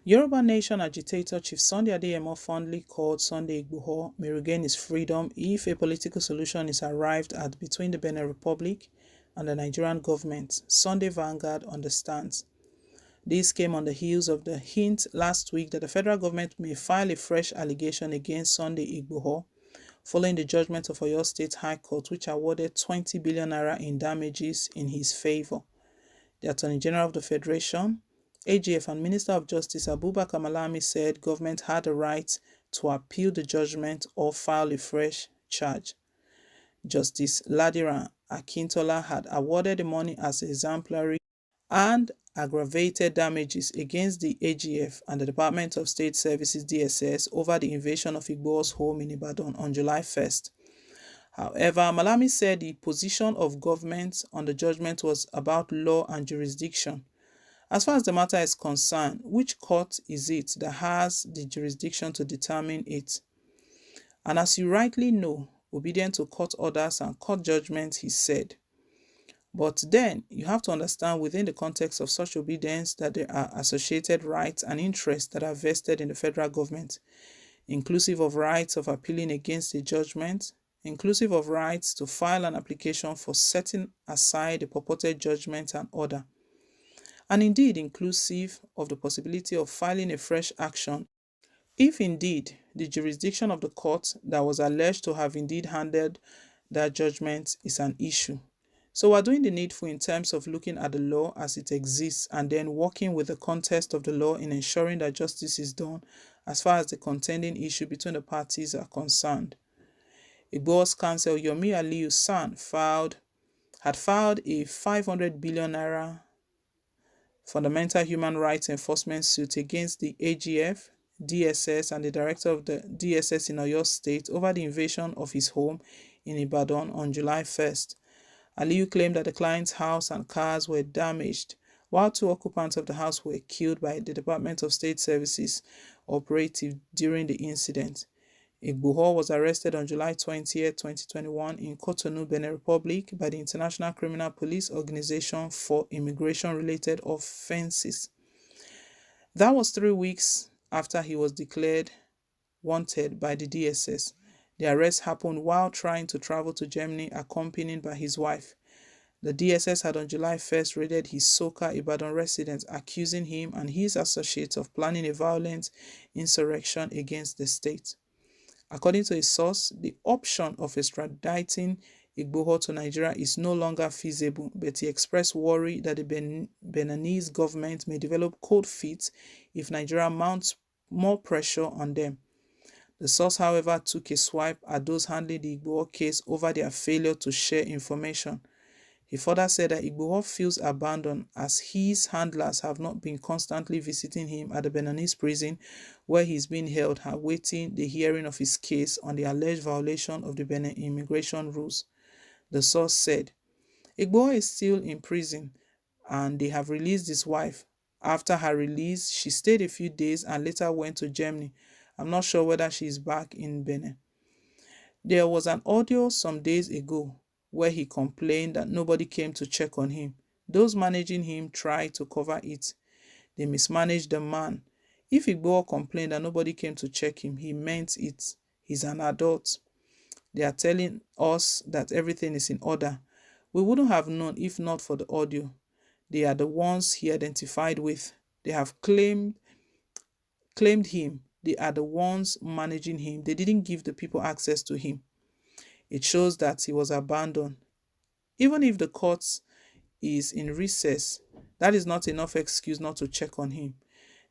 Yoruba Nation agitator Chief Sunday Adeyemo fondly called Sunday Igboho may regain his freedom if a political solution is arrived at between the Benin Republic and the Nigerian government, Sunday Vanguard understands. This came on the heels of the hint last week that the federal government may file a fresh allegation against Sunday Igboho following the judgment of Oyo State High Court, which awarded 20 billion naira in damages in his favor. The Attorney General of the Federation, AGF, and Minister of Justice Abubakar Malami said government had a right to appeal the judgment or file a fresh charge. Justice Ladira Akintola had awarded the money as exemplary and aggravated damages against the AGF and the Department of State Services DSS over the invasion of Igbo's home in Ibadan on July 1st. However, Malami said the position of government on the judgment was about law and jurisdiction. As far as the matter is concerned, which court is it that has the jurisdiction to determine it? And as you rightly know, obedient to court orders and court judgments, he said. But then you have to understand within the context of such obedience that there are associated rights and interests that are vested in the federal government, inclusive of rights of appealing against a judgment, inclusive of rights to file an application for setting aside a purported judgment and order, and indeed inclusive of the possibility of filing a fresh action if indeed the jurisdiction of the court that was alleged to have indeed handed that judgment is an issue. So we're doing the needful in terms of looking at the law as it exists and then working with the context of the law in ensuring that justice is done as far as the contending issue between the parties are concerned. Igbo's counsel Yomi Aliyu San had filed a 500 billion naira fundamental human rights enforcement suit against the AGF, DSS, and the director of the DSS in Oyo State over the invasion of his home in Ibadan on July 1st. Aliyu claimed that the client's house and cars were damaged, while two occupants of the house were killed by the Department of State Services operative during the incident. Igboho was arrested on July 20, 2021 in Cotonou, Benin Republic by the International Criminal Police Organization for immigration-related offenses. That was 3 weeks after he was declared wanted by the DSS. The arrest happened while trying to travel to Germany accompanied by his wife. The DSS had on July 1st raided his Soka Ibadan residence, accusing him and his associates of planning a violent insurrection against the state. According to a source, the option of extraditing Igboho to Nigeria is no longer feasible, but he expressed worry that the Beninese government may develop cold feet if Nigeria mounts more pressure on them. The source, however, took a swipe at those handling the Igboho case over their failure to share information. He further said that Igboho feels abandoned as his handlers have not been constantly visiting him at the Beninese prison where he is being held, awaiting the hearing of his case on the alleged violation of the Benin immigration rules. The source said, Igboho is still in prison and they have released his wife. After her release, she stayed a few days and later went to Germany. I'm not sure whether she is back in Benin. There was an audio some days ago where he complained that nobody came to check on him. Those managing him tried to cover it. They mismanaged the man. If Igbo complained that nobody came to check him, he meant it. He's an adult. They are telling us that everything is in order. We wouldn't have known if not for the audio. They are the ones he identified with. They have claimed him. They are the ones managing him. They didn't give the people access to him. It shows that he was abandoned. Even if the court is in recess, that is not enough excuse not to check on him.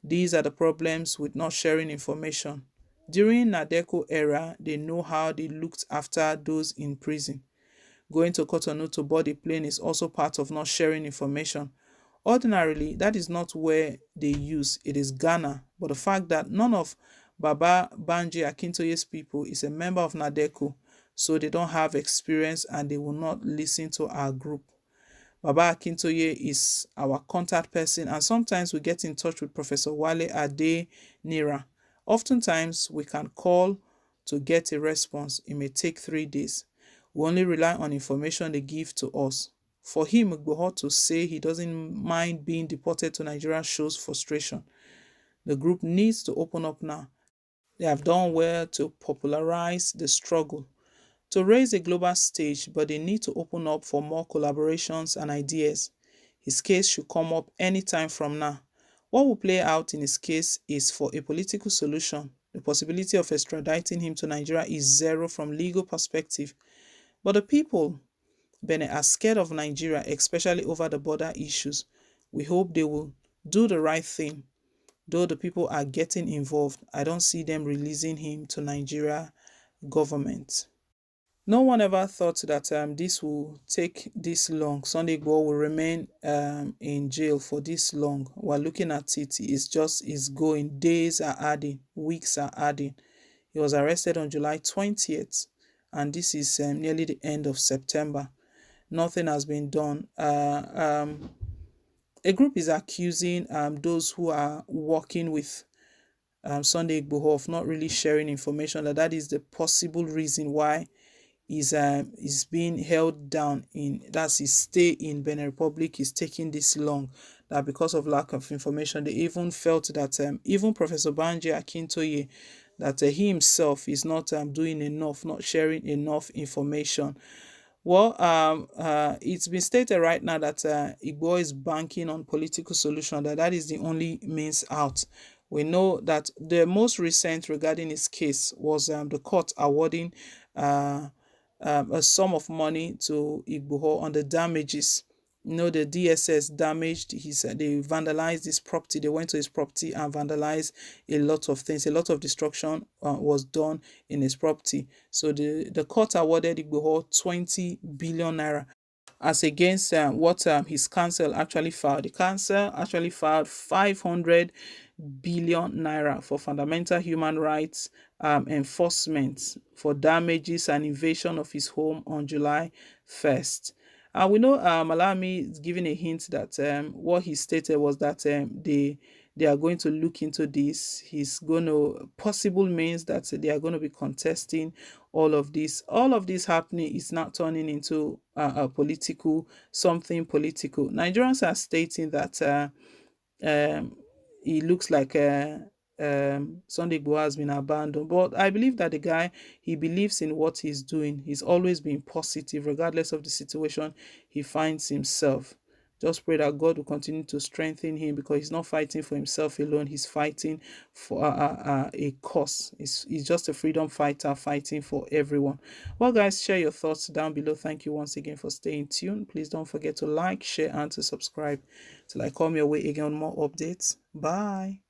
These are the problems with not sharing information. During Nadeco era, they know how they looked after those in prison. Going to Cotonou to board a plane is also part of not sharing information. Ordinarily, that is not where they use. It is Ghana. But the fact that none of Baba Banji Akintoye's people is a member of Nadeco, so they don't have experience and they will not listen to our group. Baba Akintoye is our contact person and sometimes we get in touch with Professor Wale Ade Nira. Oftentimes we can call to get a response. It may take 3 days. We only rely on information they give to us. For him, Igboho to say he doesn't mind being deported to Nigeria shows frustration. The group needs to open up now. They have done well to popularize the struggle, to raise a global stage, but they need to open up for more collaborations and ideas. His case should come up anytime from now. What will play out in his case is for a political solution. The possibility of extraditing him to Nigeria is zero from legal perspective. But the people, Benin, are scared of Nigeria, especially over the border issues. We hope they will do the right thing. Though the people are getting involved, I don't see them releasing him to Nigeria government. No one ever thought that this will take this long. Sunday Igboho will remain in jail for this long. We're looking at it. It's going. Days are adding. Weeks are adding. He was arrested on July 20th, and this is nearly the end of September. Nothing has been done. A group is accusing those who are working with Sunday Igboho of not really sharing information. That is the possible reason why is being held down in, that's his stay in Benin Republic is taking this long, that because of lack of information. They even felt that even Professor Banji Akintoye, that he himself is not doing enough, not sharing enough information. Well, it's been stated right now that Igbo is banking on political solution, that is the only means out. We know that the most recent regarding his case was the court awarding uh, a sum of money to Igboho on the damages. The DSS damaged they vandalized his property. They went to his property and vandalized a lot of things. A lot of destruction was done in his property. So the court awarded Igboho 20 billion naira as against what his counsel actually filed. The counsel actually filed 500 billion naira for fundamental human rights enforcement for damages and invasion of his home on July 1st. We know Malami is giving a hint that what he stated was that they are going to look into this. He's going to possible means that they are going to be contesting all of this. All of this happening is not turning into a political something political. Nigerians are stating that um, it looks like Sunday Igboho has been abandoned. But I believe that the guy, he believes in what he's doing. He's always been positive, regardless of the situation he finds himself. Just pray that God will continue to strengthen him, because he's not fighting for himself alone. He's fighting for a cause. He's just a freedom fighter fighting for everyone. Well, guys, share your thoughts down below. Thank you once again for staying tuned. Please don't forget to like, share, and to subscribe till I come your way again on more updates. Bye.